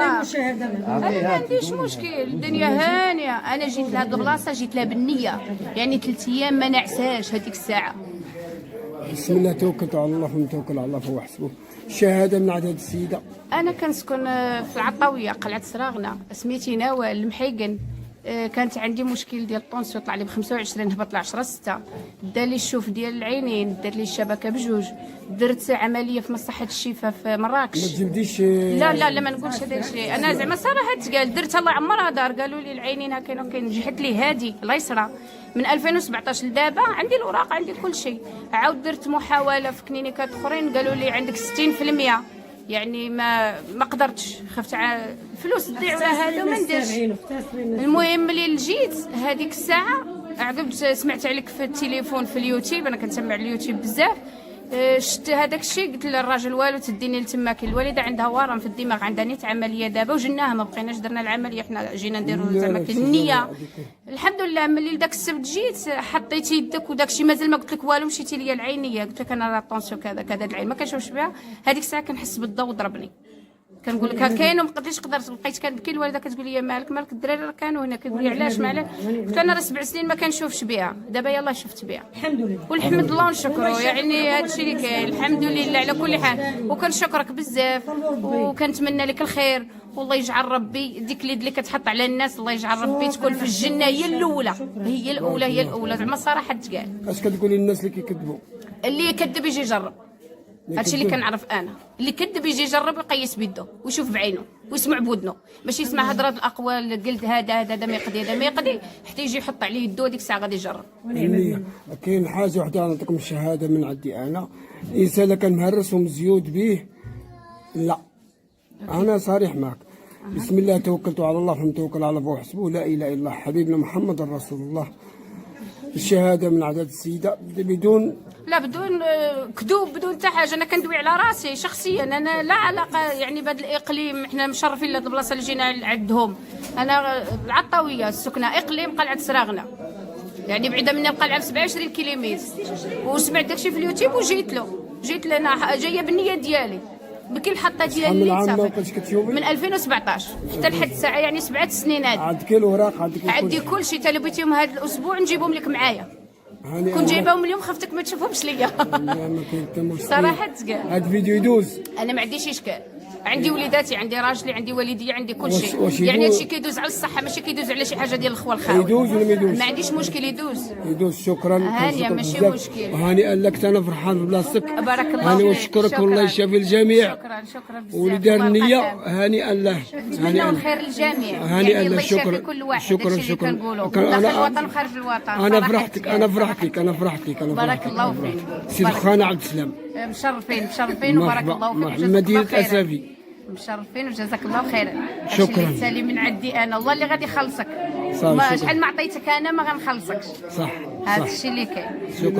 انا ما عنديش مشكل، الدنيا هانيه. انا جيت لهاد البلاصه جيت لها بالنيه، يعني 3 ايام ما نعساش هذيك الساعه. بسم الله توكلت على الله ونتوكل على الله فهو حسبه. الشهاده من عدد السيده. انا كنسكن في العطاويه قلعه سراغنا، سميتي نوال المحيقن. كانت عندي مشكل ديال الطونسيو، طلع لي ب 25، هبط ل 10/6. دار لي الشوف ديال العينين، دار لي الشبكه بجوج، درت عمليه في مصحه الشفاء في ما مراكش. تجبديش. لا ما نقولش هذا الشيء، انا زعما صراحه تقال درت الله عمرها دار. قالوا لي العينين هكا كاين جحت لي هادي اليسرى من 2017 لدابا، عندي الاوراق عندي كل شيء. عاود درت محاوله في كلينيكات اخرين، قالوا لي عندك 60%، يعني ما قدرتش، خفت على الفلوس تضيع ولا هذا وما نديرش. المهم ملي جيت هذيك الساعه عقبت سمعت عليك في التليفون في اليوتيوب، انا كنسمع اليوتيوب بزاف. شفت هذاك الشيء، قلت للراجل والو تديني لتماك. الوالده عندها ورم في الدماغ، عندها نيت عمليه دابا وجناها، ما بقيناش درنا العمليه، حنا جينا نديروا زعما النيه. الحمد لله ملي داك السبت جيت حطيت يدك وداك الشيء مازال ما قلت لك والو، مشيتي ليا العينيه قلت لك انا راه طونسيو كذا كذا، العين ما كنشوفش بها. هذيك الساعه كنحس بالضوء ضربني، كنقول لك ها كاين وما بقيتش قدرت، بقيت كنبكي. الوالده كتقول لي مالك الدراري راه كانوا هنا، كتقول لي علاش ما علاه. قلت انا راه 7 سنين ما كنشوفش بها، دابا يلاه شفت بها الحمد لله والحمد لله ونشكرو. يعني هذا الشيء اللي كاين الحمد لله على كل حال، وكنشكرك بزاف وكنتمنى لك الخير، والله يجعل ربي ديك اليد اللي كتحط على الناس الله يجعل ربي تكون في الجنه هي الاولى، هي الاولى زعما صراحه تقال. اش كتقولي للناس اللي كيكذبوا؟ اللي يكذب يجي يجرب، هادشي اللي كنعرف انا. اللي كذب يجي يجرب ويقيس بيده ويشوف بعينه ويسمع بودنه، ماشي يسمع هضرات الاقوال قلت هذا ما يقضي هذا ما يقضي، حتى يجي يحط عليه يدو ديك الساعه غادي يجرب. كاين حاجه وحده نعطيكم الشهاده من عندي انا، الانسان كان مهرس ومزيود به، لا انا صريح معك. بسم الله توكلت على الله ونتوكل على الله وحسبه، لا اله الا الله حبيبنا محمد رسول الله. الشهاده من عدد السيده بدون كذوب بدون حتى حاجه. انا كندوي على راسي شخصيا، انا لا علاقه يعني بهذا الاقليم، احنا مشرفين لهاد البلاصه اللي جينا عندهم. انا العطاويه السكنه اقليم قلعه سراغنا، يعني بعيده منا القلعه ب 27 كيلومتر. وسمعت داكشي في اليوتيوب وجيت له انا جايه بالنيه ديالي بكل حطه ديالي من 2017 حتى لحد الساعه، يعني 7 سنين. هذه عندك الاوراق عندي كل شيء، حتى لو بغيتيهم هذا الاسبوع نجيبهم لك معايا. كنت جايبهم اليوم خفتك ما تشوفهمش ليا. صراحه تقال هذا الفيديو يدوز. انا ما عنديش اشكال، عندي وليداتي عندي راجلي عندي والدي عندي كل شيء، يعني هادشي كيدوز على الصحه ماشي كيدوز على شي حاجه ديال الخوه الخاوي. يدوز ولا ما يدوز؟ ما عنديش مشكل يدوز. شكرا هانيه ماشي مشكل. هانئا لك، انا فرحان ببلاصتك. بارك الله فيك. ونشكرك والله يشافي الجميع. شكرا بزاف. واللي دار النية هانئا له. نتمنى الخير للجميع، هانئا يعني له. الله شكرا يشافي كل واحد. شكرا داخل الوطن وخارج الوطن. انا فرحت لك بارك الله فيك. سي الخانة عبد السلام مشرفين وبارك الله فيك. مدينة اسافي مشرفين وجزاك الله خيرا. شكرا. سالي من عندي انا، الله اللي غادي يخلصك. شحال ما عطيتك انا ما غنخلصكش. صح هذا الشيء اللي كاين.